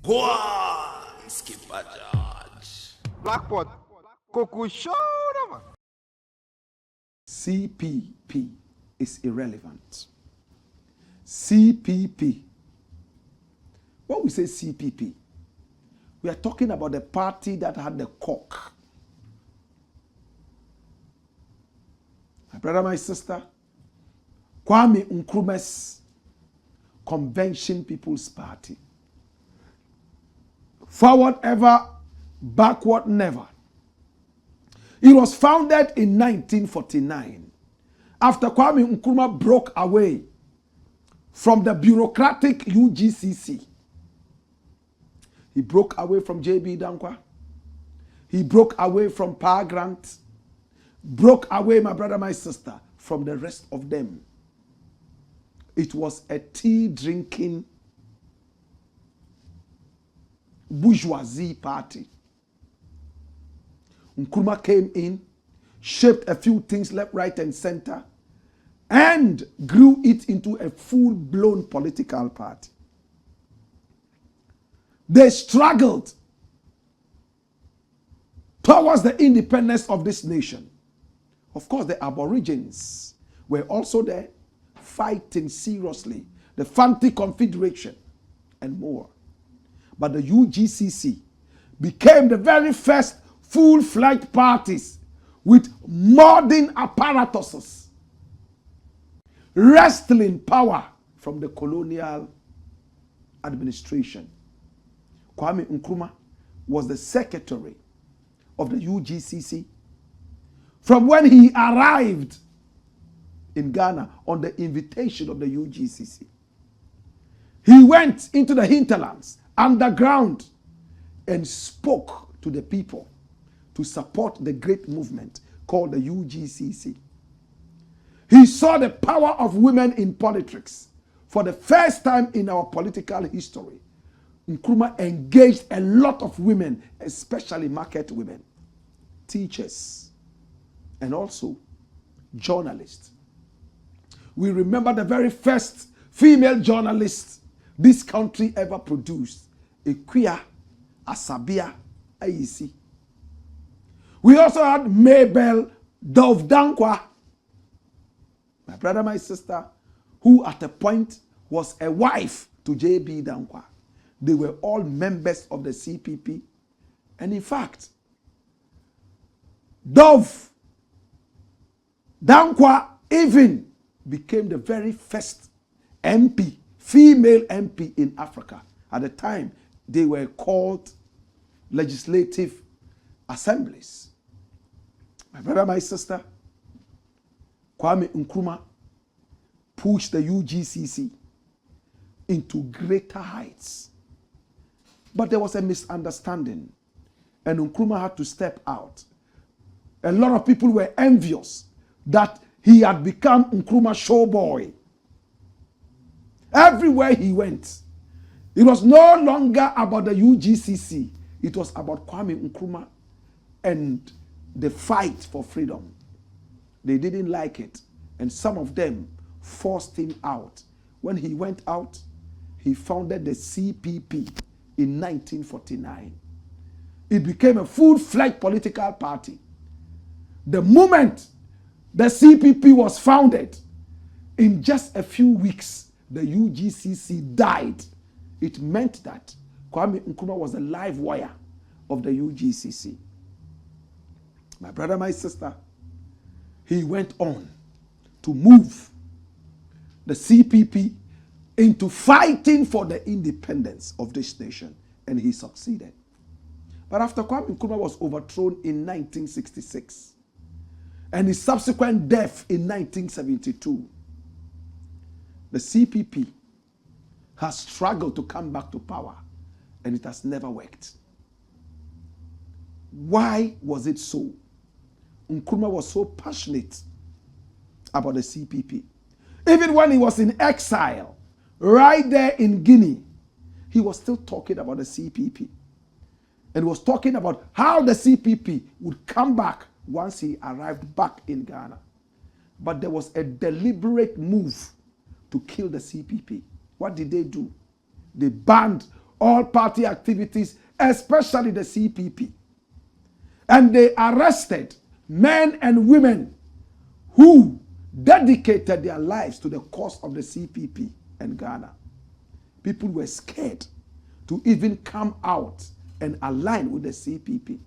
Go on, Skipper George. Blackpot, Coco Show. CPP is irrelevant. CPP. When we say CPP, we are talking about the party that had the cock. My brother, my sister, Kwame Nkrumah's Convention People's Party. Forward ever, backward never. It was founded in 1949 after Kwame Nkrumah broke away from the bureaucratic UGCC. He broke away from J.B. Dankwa. He broke away from Power Grant. Broke away, my brother, my sister, from the rest of them. It was a tea-drinking bourgeoisie party. Nkrumah came in, shaped a few things left, right, and center, and grew it into a full-blown political party. They struggled towards the independence of this nation. Of course, the Aborigines were also there, fighting seriously, the Fanti Confederation, and more. But the UGCC became the very first full-fledged parties with modern apparatuses, wresting power from the colonial administration. Kwame Nkrumah was the secretary of the UGCC from when he arrived in Ghana on the invitation of the UGCC. He went into the hinterlands, underground, and spoke to the people to support the great movement called the UGCC. He saw the power of women in politics. For the first time in our political history, Nkrumah engaged a lot of women, especially market women, teachers, and also journalists. We remember the very first female journalist this country ever produced, Equia Asabia Ayisi. We also had Mabel Dove Dankwa, my brother, my sister, who at a point was a wife to J.B. Dankwa. They were all members of the CPP. And in fact, Dove Dankwa even became the very first MP, female MP in Africa. At the time, they were called legislative assemblies. My brother, my sister, Kwame Nkrumah pushed the UGCC into greater heights. But there was a misunderstanding, and Nkrumah had to step out. A lot of people were envious that he had become Nkrumah showboy. Everywhere he went, it was no longer about the UGCC. It was about Kwame Nkrumah and the fight for freedom. They didn't like it, and some of them forced him out. When he went out, he founded the CPP in 1949. It became a full-fledged political party. The moment the CPP was founded, in just a few weeks, the UGCC died. It meant that Kwame Nkrumah was a live wire of the UGCC. My brother, my sister, he went on to move the CPP into fighting for the independence of this nation, and he succeeded. But after Kwame Nkrumah was overthrown in 1966, and his subsequent death in 1972, the CPP has struggled to come back to power, and it has never worked. Why was it so? Nkrumah was so passionate about the CPP. Even when he was in exile, right there in Guinea, he was still talking about the CPP. And was talking about how the CPP would come back once he arrived back in Ghana. But there was a deliberate move to kill the CPP. What did they do? They banned all party activities, especially the CPP. And they arrested men and women who dedicated their lives to the cause of the CPP and Ghana. People were scared to even come out and align with the CPP.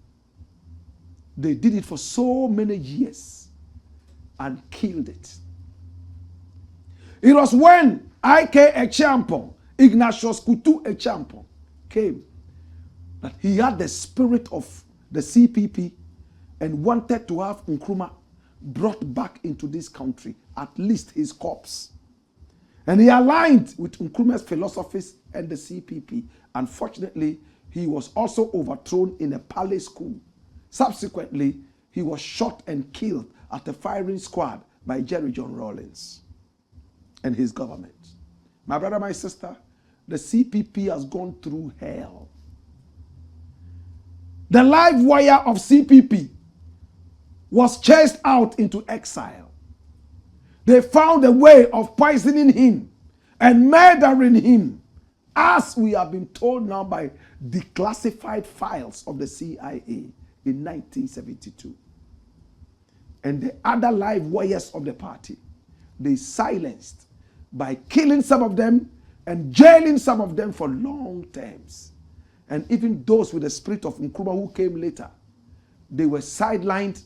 They did it for so many years and killed it. It was when I.K. Echampong, Ignatius Kutu Echampong, came that he had the spirit of the CPP and wanted to have Nkrumah brought back into this country, at least his corpse. And he aligned with Nkrumah's philosophies and the CPP. Unfortunately, he was also overthrown in a palace coup. Subsequently, he was shot and killed at a firing squad by Jerry John Rawlings and his government. My brother, my sister, the CPP has gone through hell. The live wire of CPP was chased out into exile. They found a way of poisoning him and murdering him, as we have been told now by declassified files of the CIA in 1972. And the other live wires of the party, they silenced by killing some of them and jailing some of them for long terms. And even those with the spirit of Nkrumah who came later, they were sidelined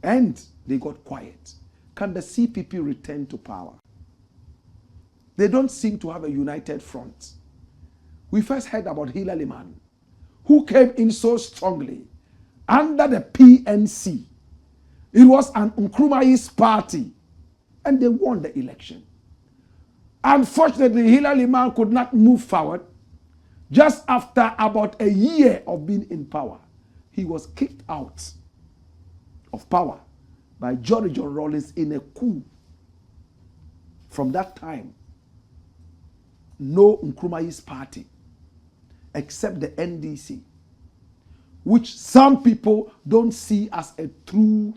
and they got quiet. Can the CPP return to power? They don't seem to have a united front. We first heard about Hilary Mann, who came in so strongly under the PNC. It was an Nkrumahist party, and they won the election. Unfortunately, Hilary Mann could not move forward. Just after about a year of being in power, he was kicked out of power by Jerry John Rawlings in a coup. From that time, no Nkrumahist party except the NDC, which some people don't see as a true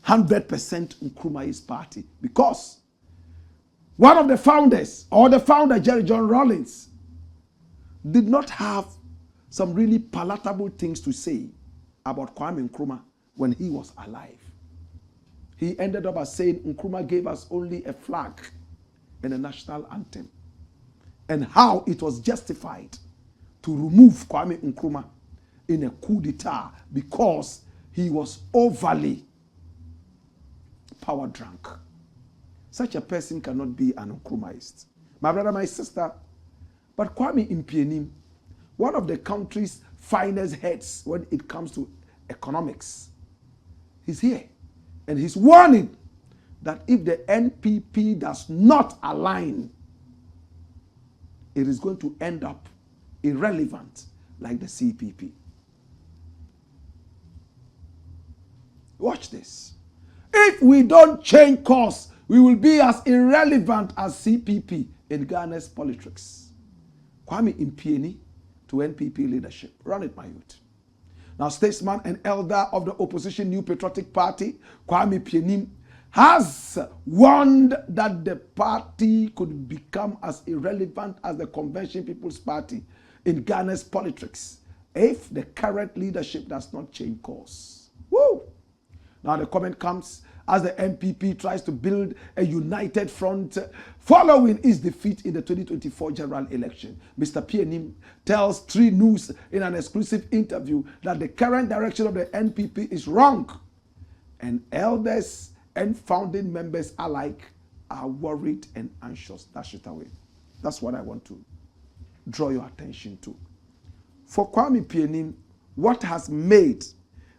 100% Nkrumahist party, because one of the founders, or the founder, Jerry John Rawlings, did not have some really palatable things to say about Kwame Nkrumah when he was alive. He ended up by saying Nkrumah gave us only a flag and a national anthem, and how it was justified to remove Kwame Nkrumah in a coup d'etat because he was overly power drunk. Such a person cannot be an Nkrumahist. My brother, my sister, but Kwame Mpianim, one of the country's finest heads when it comes to economics, he's here. And he's warning that if the NPP does not align, it is going to end up irrelevant like the CPP. Watch this. If we don't change course, we will be as irrelevant as CPP in Ghana's politics. Kwame Mpianim to NPP leadership. Run it, my youth. Now, statesman and elder of the opposition New Patriotic Party, Kwame Mpianim, has warned that the party could become as irrelevant as the Convention People's Party in Ghana's politics if the current leadership does not change course. Woo! Now the comment comes as the NPP tries to build a united front following its defeat in the 2024 general election. Mr. Mpianim tells 3 News in an exclusive interview that the current direction of the NPP is wrong, and elders and founding members alike are worried and anxious. Dash it away. That's what I want to draw your attention to. For Kwame Mpianim, what has made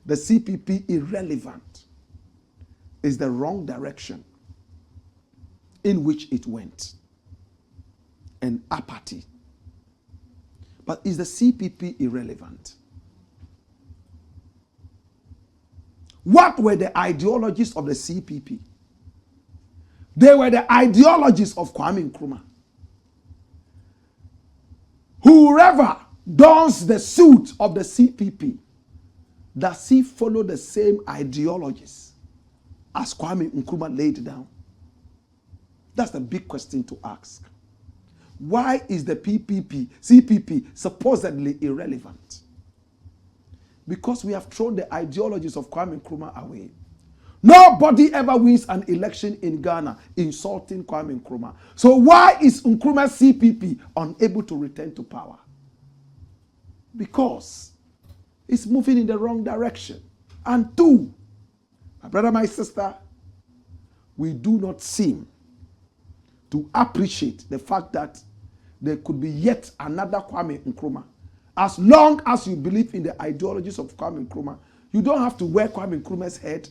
the CPP irrelevant is the wrong direction in which it went, and apathy. But is the CPP irrelevant? What were the ideologies of the CPP? They were the ideologies of Kwame Nkrumah. Whoever dons the suit of the CPP, does he follow the same ideologies as Kwame Nkrumah laid down? That's the big question to ask. Why is the CPP supposedly irrelevant? Because we have thrown the ideologies of Kwame Nkrumah away. Nobody ever wins an election in Ghana insulting Kwame Nkrumah. So why is Nkrumah's CPP unable to return to power? Because it's moving in the wrong direction. And two, my brother, my sister, we do not seem to appreciate the fact that there could be yet another Kwame Nkrumah. As long as you believe in the ideologies of Kwame Nkrumah, you don't have to wear Kwame Nkrumah's head,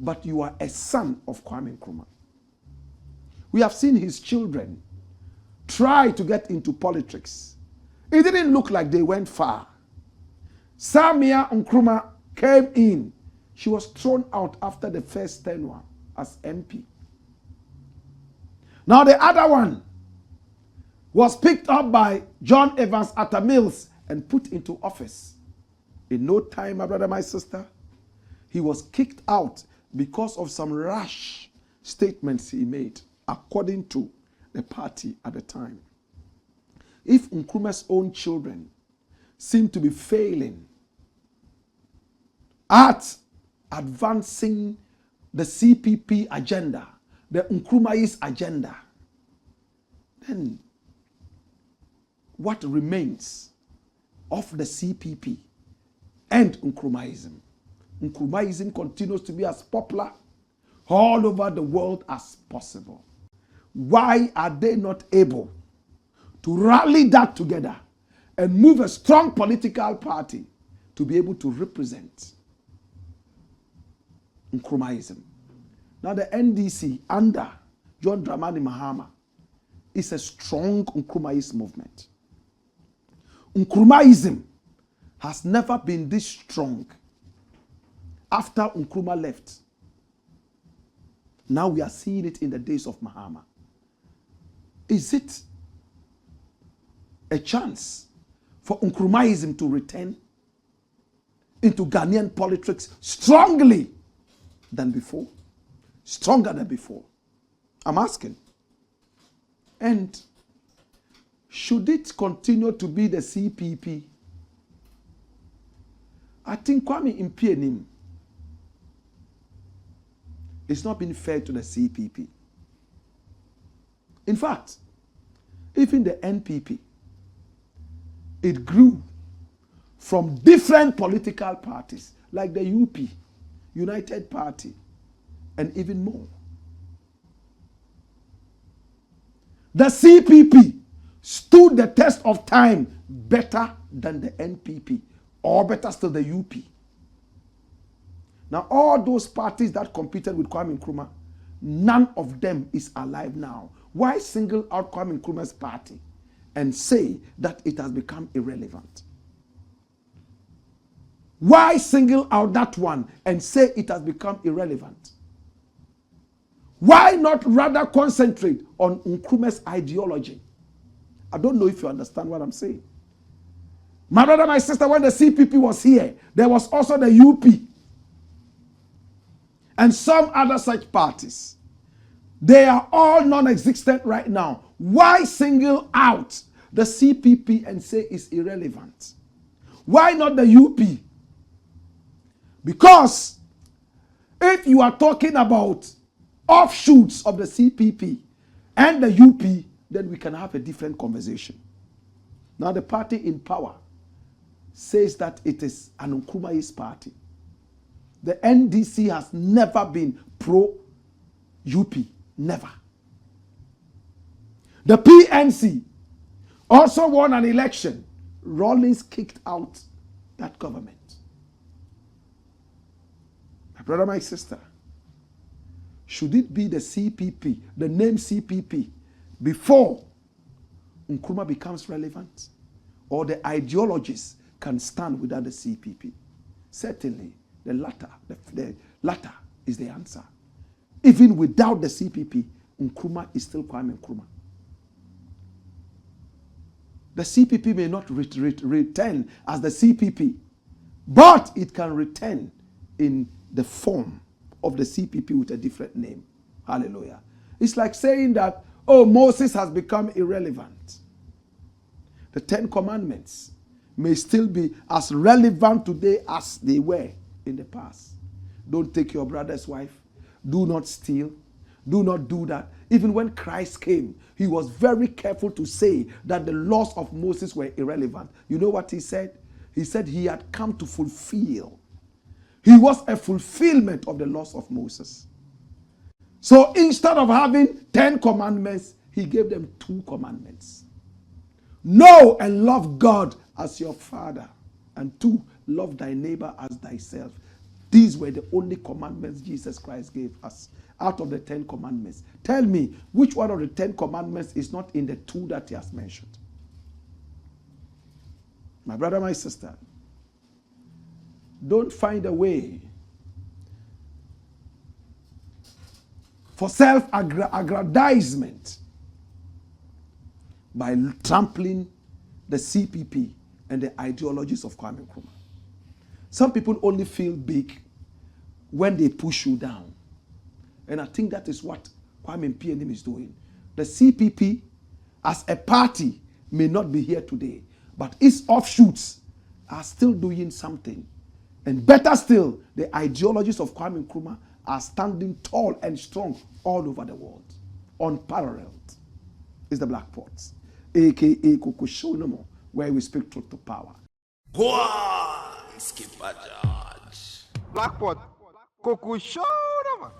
but you are a son of Kwame Nkrumah. We have seen his children try to get into politics. It didn't look like they went far. Samia Nkrumah came in. She was thrown out after the first tenure as MP. Now the other one was picked up by John Evans Atta Mills and put into office. In no time, my brother, my sister, he was kicked out because of some rash statements he made, according to the party at the time. If Nkrumah's own children seem to be failing at advancing the CPP agenda, the Nkrumahist agenda, then what remains of the CPP and Nkrumahism? Nkrumahism continues to be as popular all over the world as possible. Why are they not able to rally that together and move a strong political party to be able to represent Nkrumahism? Now the NDC under John Dramani Mahama is a strong Nkrumahist movement. Nkrumahism has never been this strong after Nkrumah left. Now we are seeing it in the days of Mahama. Is it a chance for Nkrumahism to return into Ghanaian politics strongly than before? Stronger than before? I'm asking. And should it continue to be the CPP? I think Kwame Mpianim is not being fair to the CPP. In fact, even the NPP, it grew from different political parties like the UP, United Party, and even more. The CPP stood the test of time better than the NPP, or better still the UP. Now all those parties that competed with Kwame Nkrumah, none of them is alive now. Why single out Kwame Nkrumah's party and say that it has become irrelevant? Why single out that one and say it has become irrelevant? Why not rather concentrate on Nkrumah's ideology? I don't know if you understand what I'm saying. My brother, my sister, when the CPP was here, there was also the UP and some other such parties. They are all non-existent right now. Why single out the CPP and say it's irrelevant? Why not the UP? Because if you are talking about offshoots of the CPP and the UP, then we can have a different conversation. Now the party in power says that it is an Nkrumahist party. The NDC has never been pro-UP. Never. The PNC also won an election. Rawlings kicked out that government. My brother, my sister, should it be the CPP, the name CPP, before Nkrumah becomes relevant? Or the ideologies can stand without the CPP? Certainly, the latter is the answer. Even without the CPP, Nkrumah is still Kwame Nkrumah. The CPP may not return as the CPP, but it can return in the form of the CPP with a different name. Hallelujah. It's like saying that, oh, Moses has become irrelevant. the 10 commandments may still be as relevant today as they were in the past. Don't take your brother's wife. Do not steal. Do not do that. Even when Christ came, he was very careful to say that the laws of Moses were irrelevant. You know what he said? He said he had come to fulfill. He was a fulfillment of the laws of Moses. So instead of having 10 commandments, he gave them 2 commandments. Know and love God as your Father. And 2, love thy neighbor as thyself. These were the only commandments Jesus Christ gave us out of the 10 commandments. Tell me, which one of the 10 commandments is not in the 2 that he has mentioned? My brother, my sister, don't find a way for self-aggrandizement by trampling the CPP and the ideologies of Kwame Nkrumah. Some people only feel big when they push you down. And I think that is what Kwame Mpianim is doing. The CPP as a party may not be here today, but its offshoots are still doing something. And better still, the ideologies of Kwame Nkrumah are standing tall and strong all over the world. Unparalleled is the Black Pots, aka Kukushonomo, where we speak truth to power. Go on, Skipper George. Blackpot. Kokusho, man.